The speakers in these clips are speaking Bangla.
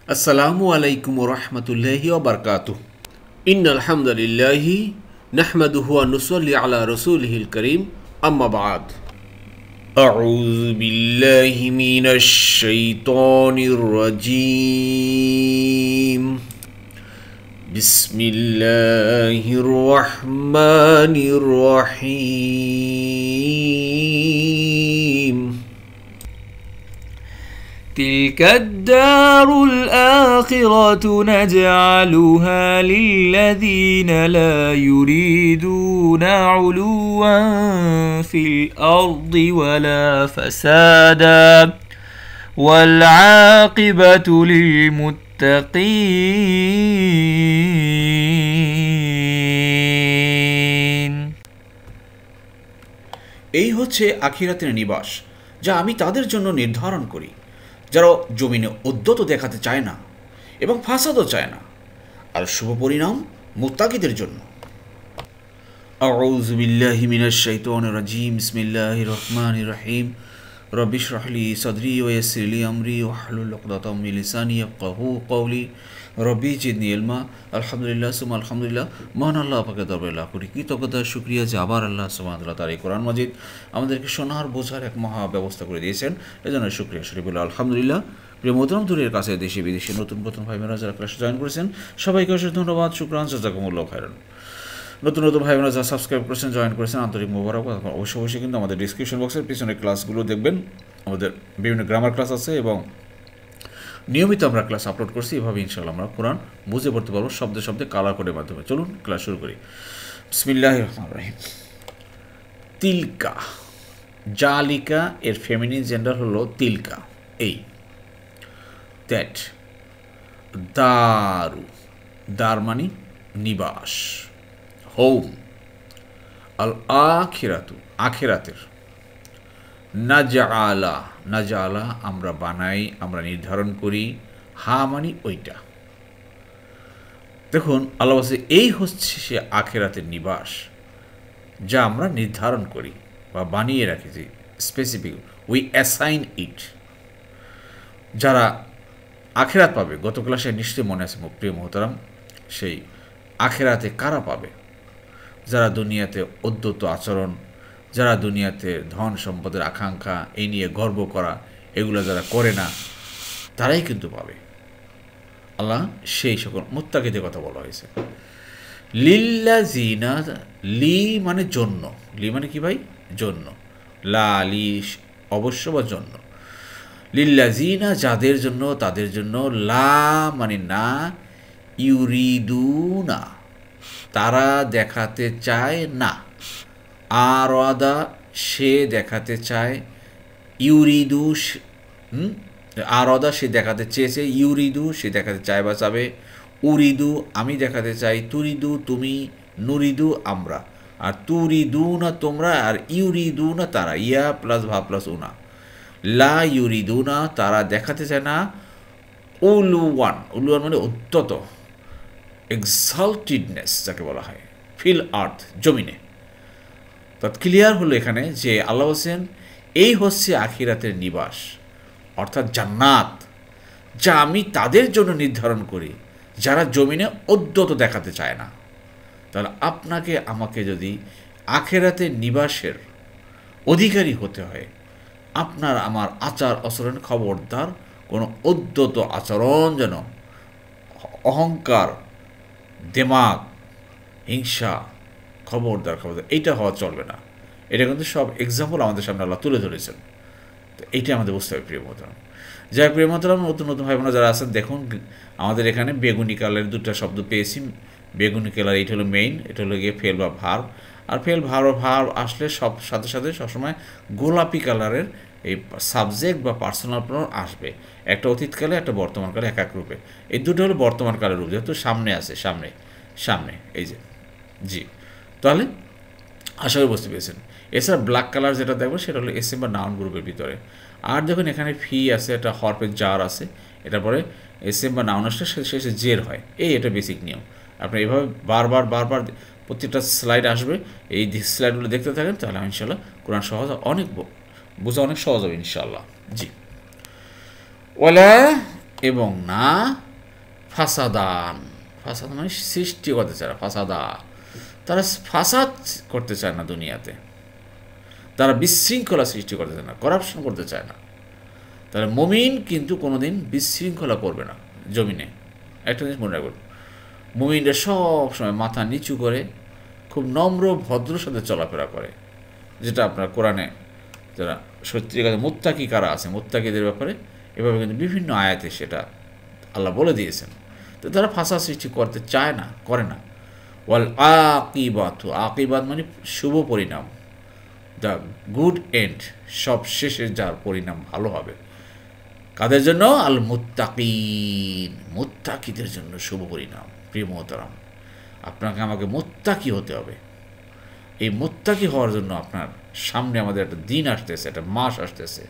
আসসালামু আলাইকুম ওয়া রাহমাতুল্লাহি ওয়া বারাকাতুহু। ইন্নাল হামদুলিল্লাহি নাহমাদুহু ওয়া নুসাল্লি আলা রাসূলিহিল কারীম, আম্মা বা'দ। আউযু বিল্লাহি মিনাশ শাইতানির রাজীম। বিসমিল্লাহির রাহমানির রাহিম। تلك الدار الآخرة نجعلها للذين لا يريدون علوا في الأرض ولا فسادا والعاقبة للمتقين। এই হচ্ছে আখিরাতের নিবাস, যা আমি তাদের জন্য নির্ধারণ করি যারা জমিনে উদ্যত দেখাতে চায় না এবং ফাসাদও চায় না, আর শুভ পরিণাম মুত্তাকিদের জন্য। আউযু বিল্লাহি মিনাশ শাইতানির রাজীম। বিসমিল্লাহির রহমানির রহিম। রব্বি ইশরাহ লি সাদরি ওয়া ইয়াসসির লি আমরি ওয়াহলুল উকদাতাম মিন লিসানি ইয়াফকাহু কওলি। রব্বি জিদনি ইলমা। আলহামদুলিল্লাহ সুম্মা আলহামদুলিল্লাহ। মহান আল্লাহ পাকের দরবারে লাখ কোটি কৃতজ্ঞতা শুকরিয়া যে আবার আল্লাহ সুবহানাহু ওয়া তাআলা তার এই কোরআন মাজিদ আমাদেরকে শোনার বোঝার এক মহা ব্যবস্থা করে দিয়েছেন, এজন্য শুকরিয়া শরীফ বলে আলহামদুলিল্লাহ। প্রিয় মোহতরম দূরের কাছে দেশে বিদেশে নতুন ভাই বোনেরা যারা ক্লাসে জয়েন করেছেন, সবাইকে অশেষ ধন্যবাদ, শুকরান, জাযাকুমুল্লাহু খাইরান। নতুন ভাই বোনেরা যারা সাবস্ক্রাইব করেছেন, জয়েন করেছেন, আন্তরিক মোবারক। অবশ্যই কিন্তু আমাদের ডিসক্রিপশন বক্সের পিছনে ক্লাসগুলো দেখবেন, আমাদের বিভিন্ন গ্রামার ক্লাস আছে এবং নিয়মিত আমরা ক্লাস আপলোড করছি। এভাবে ইনশাআল্লাহ আমরা কোরআন বুঝে পড়তে পারবো শব্দে শব্দে কালার কোডের মাধ্যমে। চলুন ক্লাস শুরু করি। বিসমিল্লাহির রহমানির রহিম। তিলকা, জালিকা এর ফেমিনিন জেন্ডার হলো তিলকা, এই। দ্যাট, দারু, দার মানে নিবাস, হোম। আল আখিরাতু, আখিরাতের। নাজআলা, নাজআলা আমরা বানাই, আমরা নির্ধারণ করি। হা মানে ওইটা। দেখুন আল্লাহ বলছে এই হচ্ছে সে আখিরাতের নিবাস যা আমরা নির্ধারণ করি বা বানিয়ে রাখি, যে স্পেসিফিক, উই অ্যাসাইন ইট। যারা আখিরাত পাবে, গত ক্লাসে নিশ্চয়ই মনে আছে প্রিয় মোহতারাম, সেই আখিরাতে কারা পাবে? যারা দুনিয়াতে উদ্যত আচরণ, যারা দুনিয়াতে ধন সম্পদের আকাঙ্ক্ষা, এই নিয়ে গর্ব করা, এগুলো যারা করে না, তারাই কিন্তু পাবে। আল্লাহ সেই সকল মুত্তাকিদের কথা বলা হয়েছে। লিল্লাযিনা, লি মানে জন্য, লি মানে কি ভাই? জন্য। লা, লি অবশ্য বা জন্য। লিল্লাযিনা যাদের জন্য, তাদের জন্য। লা মানে না, ইউরিদুনা তারা দেখাতে চায় না। আরাদা সে দেখাতে চায়, ইউরিদু আরাদা সে দেখাতে চেয়েছে, ইউরিদু সে দেখাতে চায় বা চাবে, উরিদু আমি দেখাতে চাই, তুরিদু তুমি, নুরিদু আমরা, আর তুরিদু না তোমরা, আর ইউরিদু না তারা, ইয়া প্লাস ভা প্লাস উনা। লা ইউরিদু না তারা দেখাতে চায় না। উলুওয়ান, উলুওয়ান মানে উদ্যত, এক্সাল্টেডনেস যাকে বলা হয়, ফিল আর্থ জমিনে। তৎ ক্লিয়ার হলো এখানে যে আল্লাহ হোসেন এই হচ্ছে আখিরাতের নিবাস, অর্থাৎ জান্নাত, যা আমি তাদের জন্য নির্ধারণ করি যারা জমিনে উদ্যত দেখাতে চায় না। তাহলে আপনাকে আমাকে যদি আখিরাতের নিবাসের অধিকারী হতে হয়, আপনার আমার আচার আচরণ, খবরদার কোনো উদ্যত আচরণ যেন, অহংকার, দেমাগ, হিংসা, খবরদার এইটা হওয়া চলবে না। এটা কিন্তু সব এক্সাম্পল আমাদের সামনে আল্লাহ তুলে ধরেছেন। তো এইটা আমাদের বুঝতে হবে প্রিয় মোহতারাম। যাই প্রিয় মোহতারাম, নতুন ভাই বোনেরা যারা আছেন, দেখুন আমাদের এখানে বেগুনি কালারের দুটো শব্দ পেয়েছি। বেগুনি কালার এইটা হলো মেইন, এটা হলো গিয়ে ফেল বা ভার্ব। আর ফেল ভার্ব আসলে সব সাথে সাথে সবসময় গোলাপি কালারের এই সাবজেক্ট বা পার্সোনাল প্রোনাউন আসবে, একটা অতীতকালে একটা বর্তমানকালে এক এক রূপে। এই দুটো হলো বর্তমানকালের রূপ, যেহেতু সামনে আছে, সামনে এই যে, জি। তাহলে আশা করি বুঝতে পেরেছেন। এছাড়া ব্ল্যাক কালার যেটা দেখবো সেটা হলো এসএম বা নাউন গ্রুপের ভিতরে। আর দেখুন এখানে ফি আছে, একটা হরফের জার আছে, এটার পরে এসএম বা নাউন আসলে শেষে জের হয়, এটা বেসিক নিয়ম। আপনি এইভাবে বারবার প্রত্যেকটা স্লাইড আসবে, এই স্লাইডগুলো দেখতে থাকেন, তাহলে ইনশাল্লাহ কোরআন সহজ, অনেক বোঝা অনেক সহজ হবে ইনশাল্লাহ। জি। ওয়ালা এবং না ফাসাদান। ফাসাদ মানে সৃষ্টি করতে চায় না, ফাসাদা, তারা ফাসাদ করতে চায় না দুনিয়াতে, তারা বিশৃঙ্খলা সৃষ্টি করতে চায় না, করাপশন করতে চায় না। তাহলে মুমিন কিন্তু কোনোদিন বিশৃঙ্খলা করবে না জমিনে। একটা জিনিস মনে রাখবেন, মুমিনরা সব সময় মাথা নিচু করে খুব নম্র ভদ্র সাথে চলাফেরা করে, যেটা আপনার কোরআনে যারা সত্যিকার মুত্তাকি কারা আছে, মুত্তাকিদের ব্যাপারে এভাবে কিন্তু বিভিন্ন আয়াতে সেটা আল্লাহ বলে দিয়েছেন। তো তারা ফাসাদ সৃষ্টি করতে চায় না, করে না। ওয়াল আকিবাত, আকিবাত মানে শুভ পরিণাম, দ্য গুড এন্ড, সব শেষে যার পরিণাম ভালো হবে। কাদের জন্য? আল মুত্তাকিন, মুত্তাকিদের জন্য শুভ পরিণাম। প্রিয় মোহতারাম, আপনাকে আমাকে মুত্তাকি হতে হবে। এই মুত্তাকি হওয়ার জন্য আপনার সামনে আমাদের একটা দিন আসতেছে, একটা মাস আসতেছে,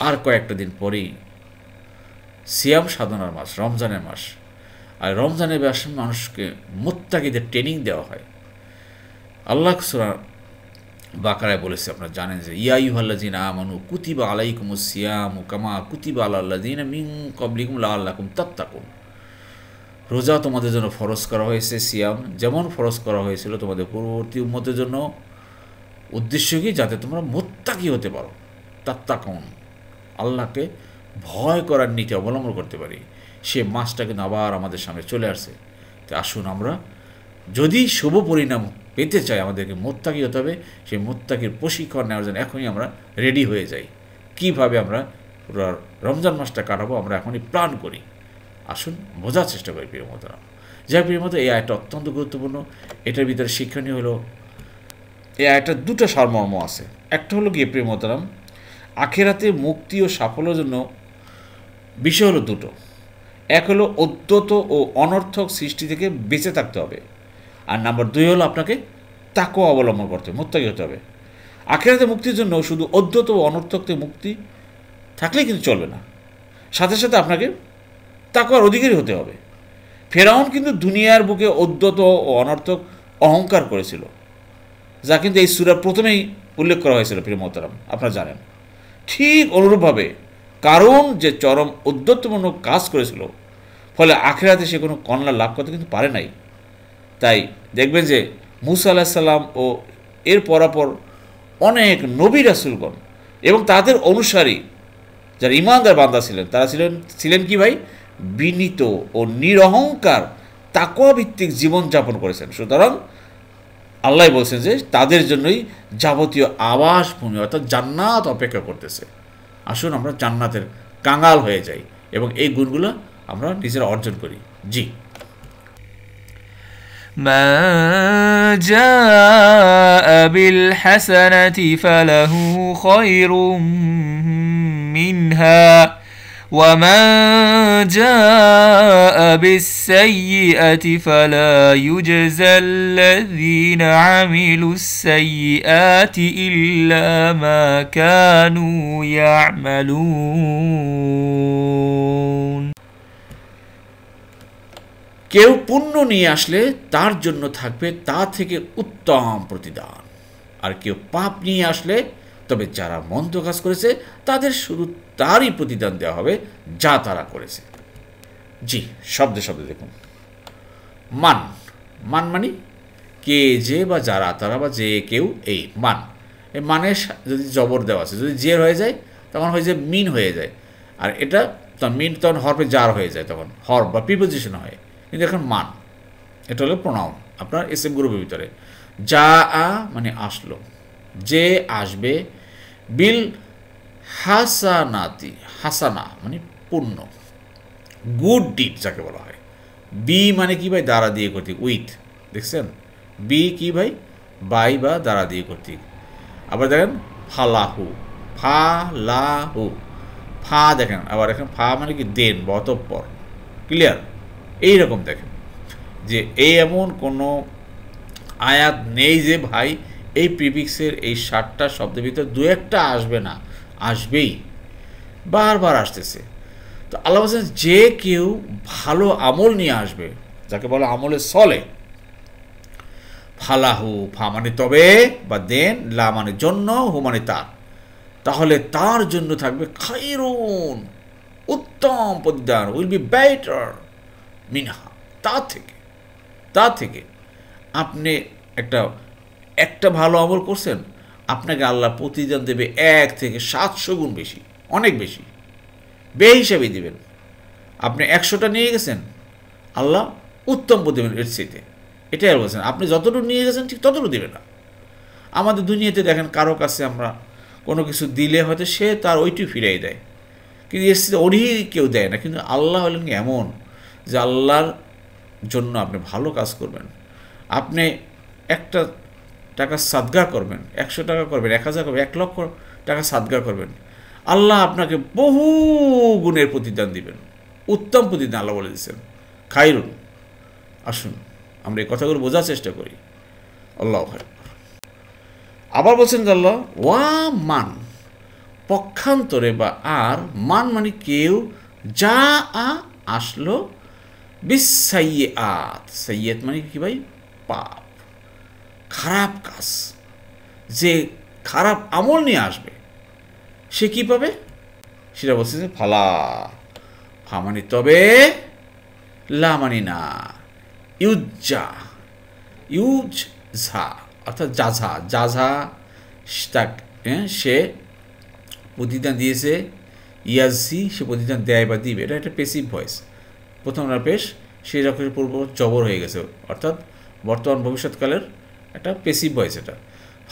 আর কয়েকটা দিন পরেই সিয়াম সাধনার মাস, রমজানের মাস। আর রমজানের মাসে মানুষকে মুত্তাকিদের ট্রেনিং দেওয়া হয়। আল্লাহ সূরা বাকারায় বলেছে, আপনারা জানেন যে ইয়া আইয়ুহাল্লাযীনা আমানু কুতিবা আলাইকুমুস সিয়ামু কামা কুতিবা আলাল লাযীনা মিন ক্বাবলিকুম লাআল্লাকুম তাত্তাকুন। রোজা তোমাদের জন্য ফরজ করা হয়েছে, সিয়াম যেমন ফরজ করা হয়েছিল তোমাদের পূর্ববর্তী উম্মতের জন্য। উদ্দেশ্য কি? যাতে তোমরা মুত্তাকি হতে পারো, তাত্তাকুন, আল্লাহকে ভয় করার নীতি অবলম্বন করতে পারি। সে মাসটা কিন্তু আবার আমাদের সামনে চলে আসছে। তো আসুন আমরা যদি শুভ পরিণাম পেতে চাই, আমাদেরকে মুত্তাকি হতে হবে। সেই মুত্তাকির প্রশিক্ষণ নেওয়ার জন্য এখনই আমরা রেডি হয়ে যাই। কিভাবে আমরা রমজান মাসটা কাটাবো আমরা এখনই প্ল্যান করি। আসুন বোঝার চেষ্টা করি প্রিয় মোহতারাম। যাই প্রিয় মতো, এই আয়টা অত্যন্ত গুরুত্বপূর্ণ। এটার ভিতরে শিক্ষণীয় হলো, এই আয়টার দুটো সারমর্ম আছে। একটা হলো গিয়ে প্রিয় মোহতারাম, আখিরাতে মুক্তি ও সাফল্যের জন্য বিষয় হলো দুটো। এক হলো উদ্যত ও অনর্থক সৃষ্টি থেকে বেঁচে থাকতে হবে, আর নাম্বার দুই হলো আপনাকে তাকওয়া অবলম্বন করতে হবে, মুত্তাকি হতে হবে। আখিরাতে মুক্তির জন্য শুধু উদ্যত ও অনর্থক থেকে মুক্তি থাকলেই কিন্তু চলবে না, সাথে সাথে আপনাকে তাকওয়ার অধিকারী হতে হবে। ফেরাউন কিন্তু দুনিয়ার বুকে উদ্যত ও অনর্থক অহংকার করেছিল, যা কিন্তু এই সূরার প্রথমেই উল্লেখ করা হয়েছিল প্রিয় মোহতারাম, আপনারা জানেন। ঠিক অনুরূপভাবে কারণ যে চরম উদ্যতপূর্ণ কাজ করেছিল, ফলে আখিরাতে সে কোনো কল্যাণ লাভ করতে কিন্তু পারে নাই। তাই দেখবেন যে মূসা আলাইহিস সালাম ও এর পরাপর অনেক নবী রাসূলগণ এবং তাদের অনুসারী যারা ঈমানদার বান্দা ছিলেন, তারা ছিলেন কি ভাই? বিনীত ও নিরহংকার তাকওয়া ভিত্তিক জীবনযাপন করেছেন। সুতরাং আল্লাহ বলছেন যে তাদের জন্যই যাবতীয় আবাসভূমি অর্থাৎ জান্নাত অপেক্ষা করতেছে। আসুন আমরা জান্নাতের কাঙাল হয়ে যাই এবং এই গুণগুলো আমরা নিজেরা অর্জন করি। জি। من جاء بالحسنة فله خير منها ومن جاء بالسيئة فلا يجزى الذين عملوا السيئات إلا ما كانوا يعملون। কেউ পুণ্য নিয়ে আসলে তার জন্য থাকবে তা থেকে উত্তম প্রতিদান, আর কেউ পাপ নিয়ে আসলে তবে যারা মন্দ কাজ করেছে তাদের শুধু তারই প্রতিদান দেওয়া হবে যা তারা করেছে। জি, শব্দে শব্দে দেখুন। মান, মান মানে কে, যে বা যারা, তারা বা যে কেউ, এই মান। এই মানের যদি জবর দেওয়া আছে, যদি জের হয়ে যায় তখন হয়ে যায় মিন হয়ে যায়, আর এটা তখন মিন তখন হরফে জার হয়ে যায়, তখন হরফ বা প্রিপোজিশন হয়। কিন্তু এখন মান, এটা হলো প্রোনাউন আপনার এসএম গ্রুপের ভিতরে। যা আ মানে আসলো, যে আসবে, বিল হাসানাতি, হাসানা মানে পূর্ণ, গুড ডিড যাকে বলা হয়। বি মানে কি ভাই? দ্বারা দিয়ে কর্তৃক, উইথ, দেখছেন? বি কি ভাই? বাই বা দ্বারা দিয়ে কর্তৃক। আবার দেখেন ফালাহু, ফা লাহু, ফা দেখেন, আবার দেখেন ফা মানে কি? দেন বা অতঃপর। ক্লিয়ার? এইরকম দেখেন যে এই এমন কোনো আয়াত নেই যে ভাই এই প্রিফিক্সের এই 7টা শব্দের ভিতরে দু একটা আসবে না, আসবেই, বারবার আসতেছে। তো আল্লাহ বলছেন যে কেউ ভালো আমল নিয়ে আসবে, যাকে বলে আমলে সলে, ফালাহু, ফা মানে তবে বা দেন, লা মানে জন্য, হু মানে তার, তাহলে তার জন্য থাকবে খায়রুন, উত্তম প্রতিদান, উইল বি বেটার মিনহা, তা থেকে আপনি একটা ভালো আমল করছেন, আপনাকে আল্লাহ প্রতিদান দেবে 1 থেকে 700 গুণ বেশি, অনেক বেশি, বেহিসাবি দিবেন। আপনি 100টা নিয়ে গেছেন, আল্লাহ উত্তম প্রতিদান এর চাইতে, এটাই আর বলছেন। আপনি যতটুকু নিয়ে গেছেন ঠিক ততটুকু দেবে না। আমাদের দুনিয়াতে দেখেন কারো কাছে আমরা কোনো কিছু দিলে হয়তো সে তার ওইটুকু ফিরাই দেয়, কিন্তু এর সাথে ওরই কেউ দেয় না। কিন্তু আল্লাহ হলেন এমন যে আল্লাহর জন্য আপনি ভালো কাজ করবেন, আপনি 1 টাকা সাদগা করবেন, 100 টাকা করবেন, 1000 করবেন, 1 লক্ষ টাকা সাদগা করবেন, আল্লাহ আপনাকে বহু গুণের প্রতিদান দিবেন, উত্তম প্রতিদান আল্লাহ বলে দিচ্ছেন, খায়রুন। আসুন আমরা এই কথাগুলো বোঝার চেষ্টা করি। আল্লাহ আবার বলছেন যে আল্লাহ ওয়া মান, পক্ষান্তরে বা আর, মান মানে কেউ, যা আসলো, বিসাইয়্যাত, সাইয়্যাত মানে কি ভাই? পাপ, খারাপ কাজ, যে খারাপ আমল নিয়ে আসবে সে কি পাবে? সেটা বলছে যে ফালা, ফা মানে তবে, লা মানে না, ইউজা অর্থাৎ যাঝা সে প্রতিদান দিয়েছে, ইয়াজি সে প্রতিদান দেয় বা দিবে, এটা একটা পেসিভ ভয়েস। প্রথম পেশ সেই রকমের পূর্ব জবর হয়ে গেছে, অর্থাৎ বর্তমান ভবিষ্যৎকালের একটা পেসিভ ভয়েস এটা।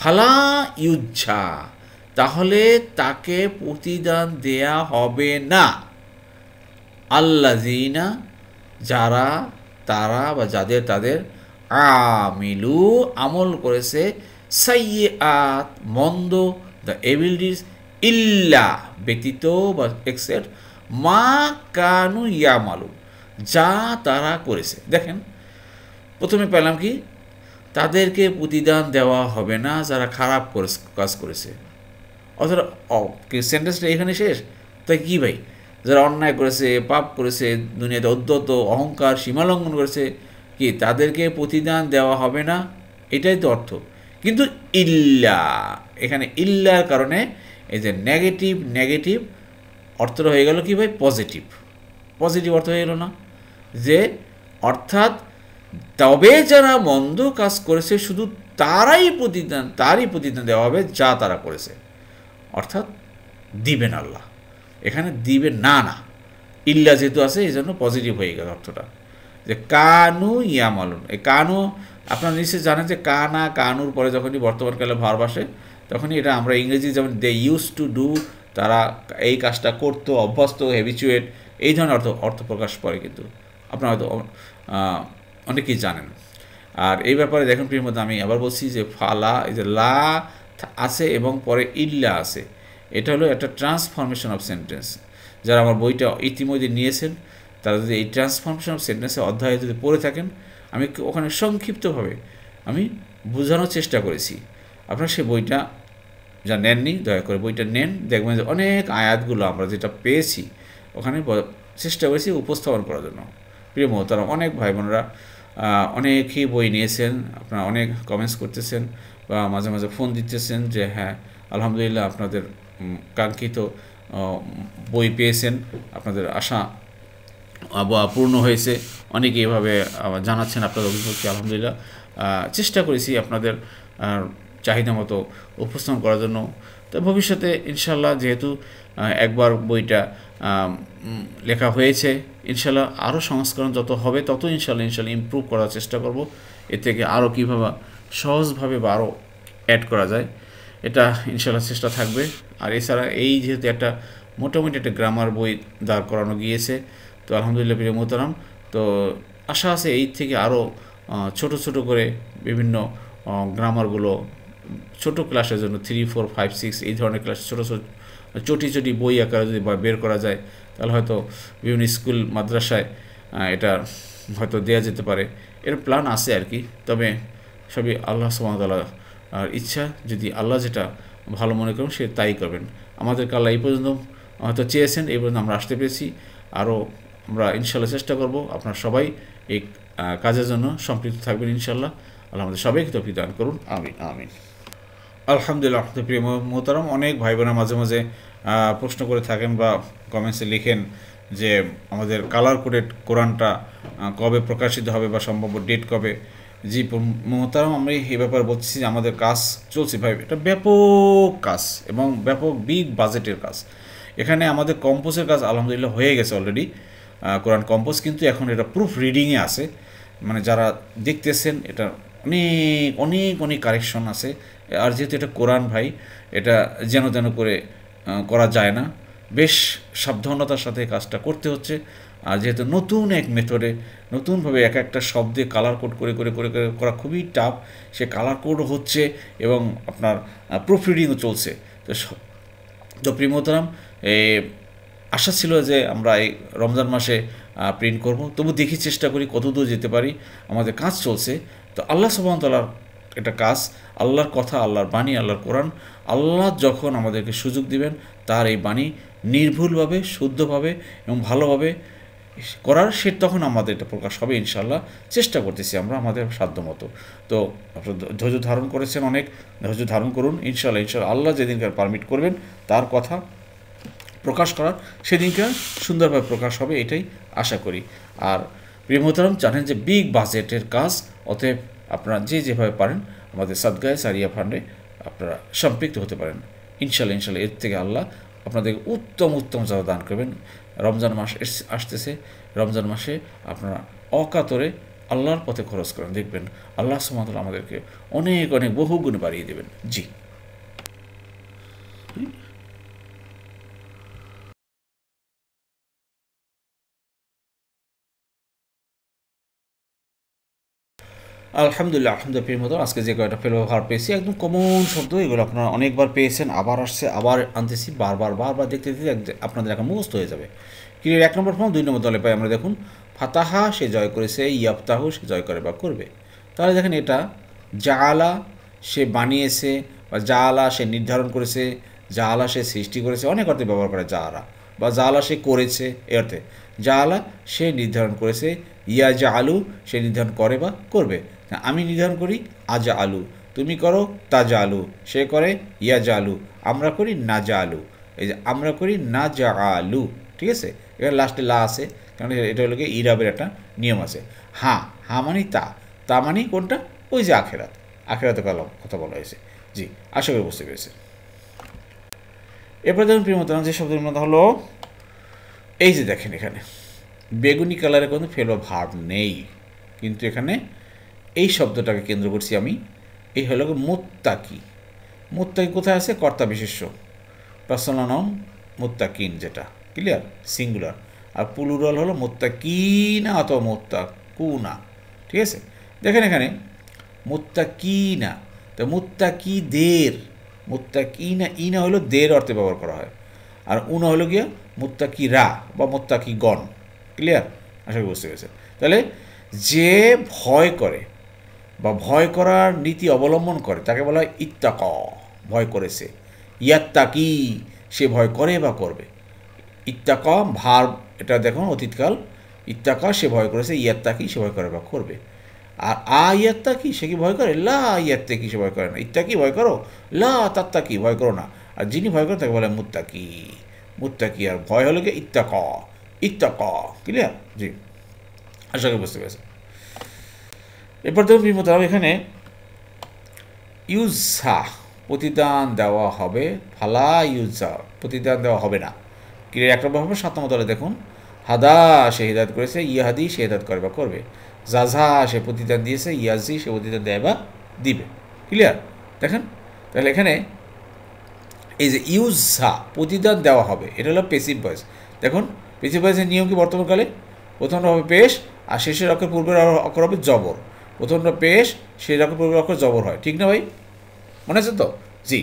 ফালা ইউজা, তাহলে তাকে প্রতিদান দেয়া হবে না, আল্লাযিনা তারা বা যাদের তাদের, আমিলু আমল করেছে, সাইয়্যাত মন্দ, দ্য এভিলিটিস, ইল্লা ব্যতীত বা এক্সেপ্ট, মা কানু ইয়ামালু যা তারা করেছে। দেখেন প্রথমে পেলাম কি, তাদেরকে প্রতিদান দেওয়া হবে না যারা খারাপ কাজ করেছে, অথবা সেন্টেন্সটা এখানে শেষ। তাই কি ভাই, যারা অন্যায় করেছে, পাপ করেছে, দুনিয়াতে উদ্ধত অহংকার সীমালঙ্ঘন করেছে, কি তাদেরকে প্রতিদান দেওয়া হবে না, এটাই তো অর্থ। কিন্তু ইল্লা, এখানে ইল্লার কারণে এই যে নেগেটিভ অর্থটা হয়ে গেল কি ভাই? পজিটিভ অর্থ হয়ে গেল না, যে অর্থাৎ তবে যারা মন্দ কাজ করেছে শুধু তারই প্রতিদান দেওয়া হবে যা তারা করেছে, অর্থাৎ দিবেন আল্লাহ, এখানে দিবেন না, ইল্লা যেহেতু আছে এই জন্য পজিটিভ হয়ে গেল অর্থটা, যে কানু ইয়ামালুন। এই কানু আপনারা নিশ্চয়ই জানেন যে কানুর পরে যখনই বর্তমানকালে ভার্ব আসে তখনই এটা আমরা ইংরেজি যেমন দে ইউজ টু ডু, তারা এই কাজটা করতো, অভ্যস্ত, হ্যাবিচুয়েট, এই ধরনের অর্থ প্রকাশ করে, কিন্তু আপনারা হয়তো অনেকেই জানেন। আর এই ব্যাপারে দেখুন প্রিয় মধ্যে আমি আবার বলছি যে ফালা, এই যে লা আছে এবং পরে ইল্লা আছে, এটা হলো একটা ট্রান্সফরমেশন অফ সেন্টেন্স। যারা আমার বইটা ইতিমধ্যে নিয়েছেন তারা যদি এই ট্রান্সফরমেশন অফ সেন্টেন্সের অধ্যায়ে যদি পড়ে থাকেন, আমি ওখানে সংক্ষিপ্তভাবে আমি বোঝানোর চেষ্টা করেছি। আপনারা সেই বইটা যা নেননি দয়া করে বইটা নেন, দেখবেন যে অনেক আয়াতগুলো আমরা যেটা পেয়েছি ওখানে চেষ্টা করেছি উপস্থাপন করার জন্য। প্রিয় মহতারাম, অনেক ভাই বোনরা অনেকেই বই নিয়েছেন, আপনারা অনেক কমেন্টস করতেছেন বা মাঝে মাঝে ফোন দিতেছেন যে হ্যাঁ আলহামদুলিল্লাহ আপনাদের কাঙ্ক্ষিত বই পেয়েছেন, আপনাদের আশা পূর্ণ হয়েছে। অনেকে এভাবে জানাচ্ছেন আপনাদের অভিজ্ঞতা। আলহামদুলিল্লাহ চেষ্টা করেছি আপনাদের চাহিদা মতো উপস্থাপন করার জন্য। তো ভবিষ্যতে ইনশাল্লাহ যেহেতু একবার বইটা লেখা হয়েছে, ইনশাল্লাহ আরও সংস্করণ যত হবে তত ইনশাল্লাহ ইমপ্রুভ করার চেষ্টা করব। এর থেকে আরও কীভাবে সহজভাবে বা আরও অ্যাড করা যায় এটা ইনশাল্লাহ চেষ্টা থাকবে। আর এছাড়া এই যেহেতু একটা মোটামুটি একটা গ্রামার বই দাঁড় করানো গিয়েছে, তো আলহামদুলিল্লাহ প্রিয় মোহতারাম, তো আশা আছে এই থেকে আরও ছোট করে বিভিন্ন গ্রামারগুলো ছোট ক্লাসের জন্য 3, 4, 5, 6 এই ধরনের ক্লাস ছোটো চটি বই আকারে যদি বের করা যায় তাহলে হয়তো বিভিন্ন স্কুল মাদ্রাসায় এটা হয়তো দেওয়া যেতে পারে, এর প্ল্যান আছে আর কি। তবে সবই আল্লাহ সুবহানাহু ওয়া তাআলার ইচ্ছা, যদি আল্লাহ যেটা ভালো মনে করেন সে তাই করবেন। আমাদেরকে আল্লাহ এই পর্যন্ত হয়তো চেয়েছেন, এই পর্যন্ত আমরা আসতে পেরেছি, আরও আমরা ইনশাল্লাহ চেষ্টা করব। আপনারা সবাই এই কাজের জন্য সম্পৃক্ত থাকবেন ইনশাল্লাহ। আল্লাহ আমাদের সবাইকে তৌফিক দান করুন, আমিন। আলহামদুলিল্লাহ। প্রিয় মোহতারাম, অনেক ভাই বোনেরা মাঝে মাঝে প্রশ্ন করে থাকেন বা কমেন্টসে লিখেন যে আমাদের কালার কোডেড কোরআনটা কবে প্রকাশিত হবে বা সম্ভাব্য ডেট কবে। জি মোহতারাম, আমি এই ব্যাপারে বলছি যে আমাদের কাজ চলছে ভাই, এটা ব্যাপক কাজ এবং ব্যাপক বিগ বাজেটের কাজ। এখানে আমাদের কম্পোজের কাজ আলহামদুলিল্লাহ হয়ে গেছে অলরেডি, কোরআন কম্পোজ, কিন্তু এখন এটা প্রুফ রিডিংয়ে আছে। মানে যারা দেখতেছেন এটা অনেক অনেক অনেক কারেকশন আছে। আর যেহেতু এটা কোরআন ভাই, এটা যেন তেন করে করা যায় না, বেশ সাবধানতার সাথে কাজটা করতে হচ্ছে। আর যেহেতু নতুন এক মেথডে নতুনভাবে এক একটা শব্দে কালার কোড করে করে করে করে করা খুবই টাফ, সে কালার কোডও হচ্ছে এবং আপনার প্রুফ রিডিংও চলছে। তো প্রিয় মোহতারাম, আশা ছিল যে আমরা এই রমজান মাসে প্রিন্ট করব, তবু দেখি চেষ্টা করি কতদূর যেতে পারি। আমাদের কাজ চলছে। তো আল্লাহ সুবহানাহু ওয়া তাআলার এটা কাজ, আল্লাহর কথা, আল্লাহর বাণী, আল্লাহর কোরআন। আল্লাহ যখন আমাদেরকে সুযোগ দিবেন তার এই বাণী নির্ভুলভাবে, শুদ্ধভাবে এবং ভালোভাবে করার, সে তখন আমাদের এটা প্রকাশ হবে ইনশাআল্লাহ। চেষ্টা করতেছি আমরা আমাদের সাধ্যমতো। তো আপনারা ধৈর্য ধারণ করেছেন, অনেক ধৈর্য ধারণ করুন। ইনশাআল্লাহ আল্লাহ যেদিনকার পারমিট করবেন তার কথা প্রকাশ করার, সেদিনকার সুন্দরভাবে প্রকাশ হবে, এটাই আশা করি। আর প্রিয় মোহতারাম, জানেন যে বিগ বাজেটের কাজ, অতএব আপনারা যেভাবে পারেন আমাদের সাদগায়ে সারিয়া ফান্ডে আপনারা সম্পৃক্ত হতে পারেন। ইনশাআল্লাহ এর থেকে আল্লাহ আপনাদের উত্তম উত্তম যারা দান করবেন। রমজান মাস আসতেছে, রমজান মাসে আপনারা অকাতরে আল্লাহর পথে খরচ করেন, দেখবেন আল্লাহ সুবহানাহু ওয়া তাআলা আমাদেরকে অনেক অনেক বহু গুণে বাড়িয়ে দেবেন। জি আলহামদুলিল্লাহ, প্রিয় মতো আজকে যে কয়টা ব্যবহার পেয়েছি একদম কমন শব্দ, এগুলো আপনারা অনেকবার পেয়েছেন, আবার আসছে, আবার আনতেছি, বারবার দেখতে দেখতে আপনাদের এখন মুখস্থ হয়ে যাবে। ক্লিয়ার? 1 নম্বর ফর্ম 2 নম্বর দলে পাই আমরা, দেখুন ফাতাহা সে জয় করেছে, ইয়াফতাহু সে জয় করে বা করবে। তাহলে দেখেন এটা জাআলা সে বানিয়েছে, বা জাআলা সে নির্ধারণ করেছে, জাআলা সে সৃষ্টি করেছে, অনেক অর্থে ব্যবহার করে জাআলা, বা জাআলা সে করেছে এ অর্থে। জাআলা সে নির্ধারণ করেছে, ইয়া জাআলু সে নির্ধারণ করে বা করবে। আমি নির্ধারণ করি আজা আলু, তুমি করো তাজা আলু, সে করে ইয়া জা আলু, আমরা করি না জা আলু। এই যে আমরা করি না জা আলু, ঠিক আছে? এখানে লাস্টে লা আছে, কারণ এটা হলো কি ইরাবের একটা নিয়ম আছে। হ্যাঁ মানে তা মানে কোনটা? ওই যে আখেরাতে কথা বলা হয়েছে। জি, আশা করি বুঝতে পেরেছে। এরপর দেখুন প্রিয় মোহতারাম, যে শব্দের মধ্যে হলো এই যে দেখেন এখানে বেগুনি কালারে কোনো ফেল বা ভার্ব নেই, কিন্তু এখানে এই শব্দটাকে কেন্দ্র করছি আমি। এই হলো মুত্তাকি। মুত্তাকি কোথায় আছে? কর্তা বিশেষ্য, পার্সোনাল নাউন মুত্তাকিন, যেটা ক্লিয়ার সিঙ্গুলার। আর প্লুরাল হলো মুত্তাকিনা অথবা মুত্তাকুনা, ঠিক আছে? দেখেন এখানে মুত্তাকিনা, তো মুত্তাকিদের, মুত্তাকিনা ইনা হলো দের অর্থে ব্যবহার করা হয়, আর উনা হলো গিয়া মুত্তাকিরা বা মুত্তাকিগণ। ক্লিয়ার? আশা করি বুঝতে পেরেছেন। তাহলে যে ভয় করে বা ভয় করার নীতি অবলম্বন করে তাকে বলা হয় ইত্তাকা, ভয় করেছে। ইয়াত্তাকি সে ভয় করে বা করবে। ইত্তাকা ভার্ব, এটা দেখুন অতীতকাল। ইত্তাকা সে ভয় করেছে, ইয়াত্তাকি সে ভয় করে বা করবে। আর ইয়াত্তাকি সে কি ভয় করে? লা ইয়াত্তাকি সে ভয় করে না। ইত্তাকি ভয় করো, লা তাত্তাকি ভয় করো না। আর যিনি ভয় করে তাকে বলে মুত্তাকি। আর ভয় হলো কি ইত্তাকা। ক্লিয়ার? জি, আশা করি বুঝতে পেরেছেন। এরপর দেখুন বিমতাম, এখানে ইউজা প্রতিদান দেওয়া হবে, ফালা ইউজা প্রতিদান দেওয়া হবে না। ক্লিয়ার? 1 নম্বর হবে 7 নম্বর তলে দেখুন হাদা সে হিদায়ত করেছে, ইয়াহাদি সে হিদায়ত করে বা করবে। জাজা সে প্রতিদান দিয়েছে, ইয়াজি সে প্রতিদান দেয় বা দিবে। ক্লিয়ার? দেখেন তাহলে এখানে এই যে ইউজা প্রতিদান দেওয়া হবে, এটা হলো পেসিভ ভয়েস। দেখুন পেসিভ ভয়েসের নিয়ম কি? বর্তমানকালে প্রথমটা হবে পেশ, আর শেষের অক্ষর পূর্বের অক্ষর হবে জবর। প্রথমটা পেশ, সেই অক্ষর পূর্বের অক্ষর জবর হয়, ঠিক না ভাই? মনে আছে তো? জি,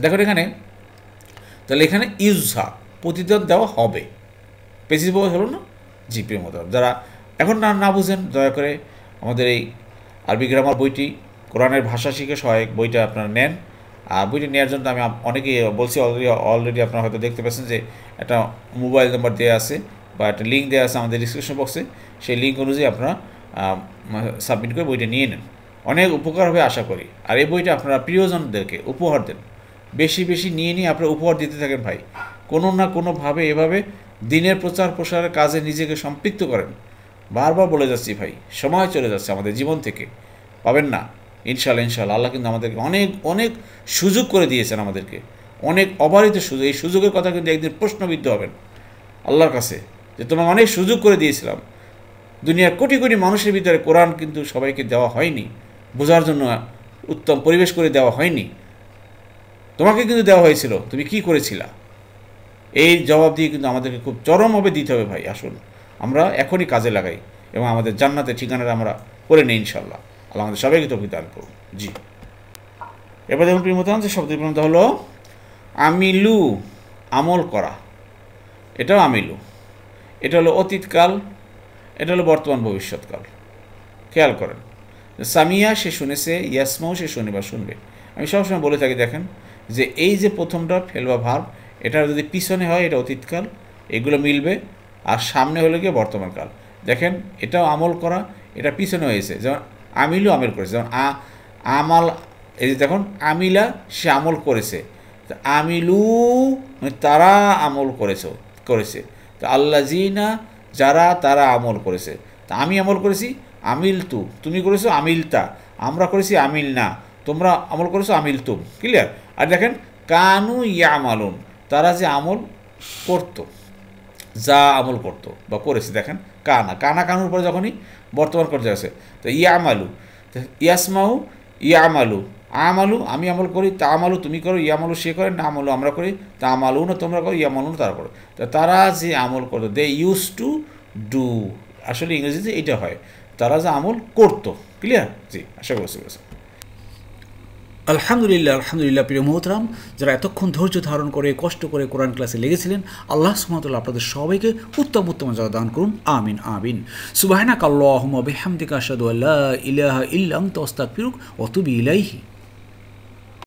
দেখুন এখানে তাহলে এখানে ইউজা প্রতিদান দেওয়া হবে, পেসিভ ভয়েস হলো না? জি প্রিয় মতো, যারা এখন না বুঝেন দয়া করে আমাদের এই আরবি গ্রামার বইটি, কোরআনের ভাষা শিখে সহায়ক বইটা আপনারা নেন। আর বইটি নেওয়ার জন্য আমি অনেকেই বলছি, অলরেডি আপনারা হয়তো দেখতে পাচ্ছেন যে একটা মোবাইল নাম্বার দেওয়া আছে বা একটা লিঙ্ক দেওয়া আছে আমাদের ডিসক্রিপশন বক্সে। সেই লিঙ্ক অনুযায়ী আপনারা সাবমিট করে বইটা নিয়ে নেন, অনেক উপকার হবে আশা করি। আর এই বইটা আপনারা প্রিয়জনদেরকে উপহার দেন, বেশি বেশি নিয়ে নিয়ে আপনারা উপহার দিতে থাকেন ভাই। কোনো না কোনোভাবে এভাবে দিনের প্রচার প্রসারের কাজে নিজেকে সম্পৃক্ত করেন। বারবার বলে যাচ্ছি ভাই, সময় চলে যাচ্ছে আমাদের জীবন থেকে, পাবেন না ইনশাল্লাহ। ইনশাল্লাহ আল্লাহ কিন্তু আমাদেরকে অনেক অনেক সুযোগ করে দিয়েছেন, আমাদেরকে অনেক অবারিত সুযোগ। এই সুযোগের কথা কিন্তু একদিন প্রশ্নবিদ্ধ হবেন আল্লাহর কাছে, যে তোমাকে অনেক সুযোগ করে দিয়েছিলাম। দুনিয়ার কোটি কোটি মানুষের ভিতরে কোরআন কিন্তু সবাইকে দেওয়া হয়নি, বোঝার জন্য উত্তম পরিবেশ করে দেওয়া হয়নি। তোমাকে কিন্তু দেওয়া হয়েছিল, তুমি কি করেছিলা? এই জবাব দিয়ে কিন্তু আমাদেরকে খুব চরমভাবে দিতে হবে ভাই। আসুন আমরা এখনই কাজে লাগাই এবং আমাদের জান্নাতের ঠিকানাটা আমরা করে নিই ইনশাল্লাহ। আল্লাহ আমাদের সবাইকে তৌফিক দান করুন। জি, এবার দেখুন প্রিয় মুতান, যে শব্দের প্রণত হলো আমিলু, আমল করা। এটাও আমিলু, এটা হলো অতীতকাল, এটা হলো বর্তমান ভবিষ্যৎকাল। খেয়াল করেন, সামিয়া সে শুনেছে, ইয়াসমাও সে শুনে বা শুনবে। আমি সবসময় বলে থাকি দেখেন, যে এই যে প্রথমটা ফেল বা ভার্ব, এটা যদি পিছনে হয় এটা অতীতকাল, এগুলো মিলবে। আর সামনে হলে গিয়ে বর্তমানকাল। দেখেন এটাও আমল করা, এটা পিছনে হয়েছে। যেমন আমিলু আমল করেছে, যেমন আমাল, এই যে দেখুন আমিলা সে আমল করেছে, আমিলু মানে তারা আমল করেছে। তো আল্লাযিনা যারা তারা আমল করেছে। তা আমি আমল করেছি আমিল তু, তুমি করেছো আমিলতা, আমরা করেছি আমিল না, তোমরা আমল করেছো আমিল তুম। ক্লিয়ার? আর দেখেন কানু ইয়ামালুন, তারা যে আমল করতো, যা আমল করতো বা করেছে। দেখেন কানুর পরে যখনই বর্তমান পর্যায়ে আছে, তো ইয়ামালু, ইয়াসমাউ ইয়ামালু, আমালু আমি আমল করি, তা আমালু তুমি করো, ইয়ামালু সে করে, না আমলু আমরা করি, তা আমালু না তোমরা করো, ইয়ামালু না তারা করো। তো তারা যে আমল করতো, দে ইউজ টু ডু, আসলে ইংরেজিতে এইটা হয়, তারা যে আমল করতো। ক্লিয়ার? জি, আশা করছি বলছি। আলহামদুলিল্লাহ, আলহামদুলিল্লাহ। প্রিয় মোহতরাম, যারা এতক্ষণ ধৈর্য ধারণ করে কষ্ট করে কোরআন ক্লাসে লেগেছিলেন, আল্লাহ সুবহানাহু ওয়া তাআলা আপনাদের সবাইকে উত্তম উত্তম জাযা দান করুন। আমিন আমিন। সুবহানাকাল্লাহুম্মা বিহামদিকা আশহাদু আল্লা ইলাহা ইল্লা আনতা আস্তাগফিরুকা ওয়া আতুবু ইলাইহি।